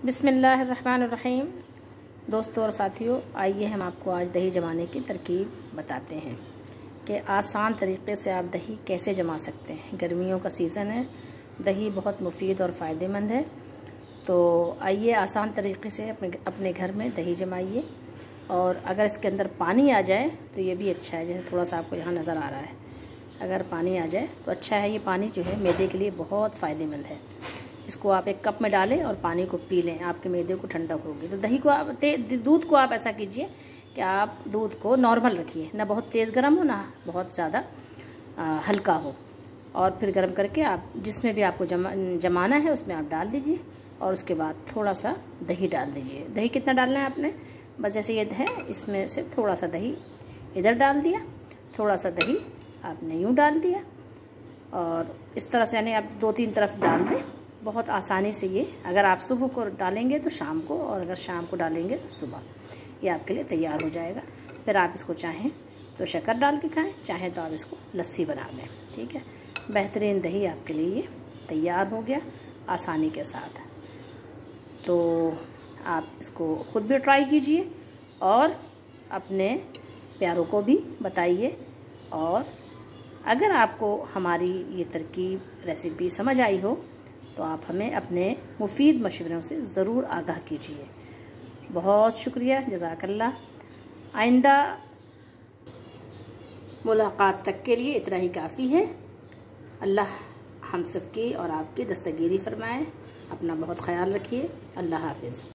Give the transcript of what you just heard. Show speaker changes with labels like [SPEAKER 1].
[SPEAKER 1] बिस्मिल्लाहिर्रहमानिर्रहीम। दोस्तों और साथियों, आइए हम आपको आज दही जमाने की तरकीब बताते हैं कि आसान तरीक़े से आप दही कैसे जमा सकते हैं। गर्मियों का सीज़न है, दही बहुत मुफीद और फ़ायदेमंद है। तो आइए आसान तरीक़े से अपने घर में दही जमाइए। और अगर इसके अंदर पानी आ जाए तो ये भी अच्छा है, जैसे थोड़ा सा आपको यहाँ नज़र आ रहा है। अगर पानी आ जाए तो अच्छा है। ये पानी जो है मैदे के लिए बहुत फ़ायदेमंद है। इसको आप एक कप में डालें और पानी को पी लें, आपके मैदे को ठंडक होगी। तो दही को आप दूध को आप ऐसा कीजिए कि आप दूध को नॉर्मल रखिए, ना बहुत तेज़ गर्म हो ना बहुत ज़्यादा हल्का हो। और फिर गर्म करके आप जिसमें भी आपको जमाना है उसमें आप डाल दीजिए। और उसके बाद थोड़ा सा दही डाल दीजिए। दही कितना डालना है आपने, बस जैसे ये है इसमें से थोड़ा सा दही इधर डाल दिया, थोड़ा सा दही आपने यूँ डाल दिया। और इस तरह से यानी आप 2-3 तरफ डाल दें। बहुत आसानी से ये, अगर आप सुबह को डालेंगे तो शाम को, और अगर शाम को डालेंगे तो सुबह, ये आपके लिए तैयार हो जाएगा। फिर आप इसको चाहें तो शक्कर डाल के खाएं, चाहें तो आप इसको लस्सी बना लें। ठीक है, बेहतरीन दही आपके लिए ये तैयार हो गया आसानी के साथ। तो आप इसको ख़ुद भी ट्राई कीजिए और अपने प्यारों को भी बताइए। और अगर आपको हमारी ये तरकीब रेसिपी समझ आई हो तो आप हमें अपने मुफीद मशवरों से ज़रूर आगाह कीजिए। बहुत शुक्रिया, जज़ाकल्लाह। आइंदा मुलाकात तक के लिए इतना ही काफ़ी है। अल्लाह हम सबकी और आपकी दस्तगीरी फरमाए। अपना बहुत ख्याल रखिए। अल्लाह हाफिज़।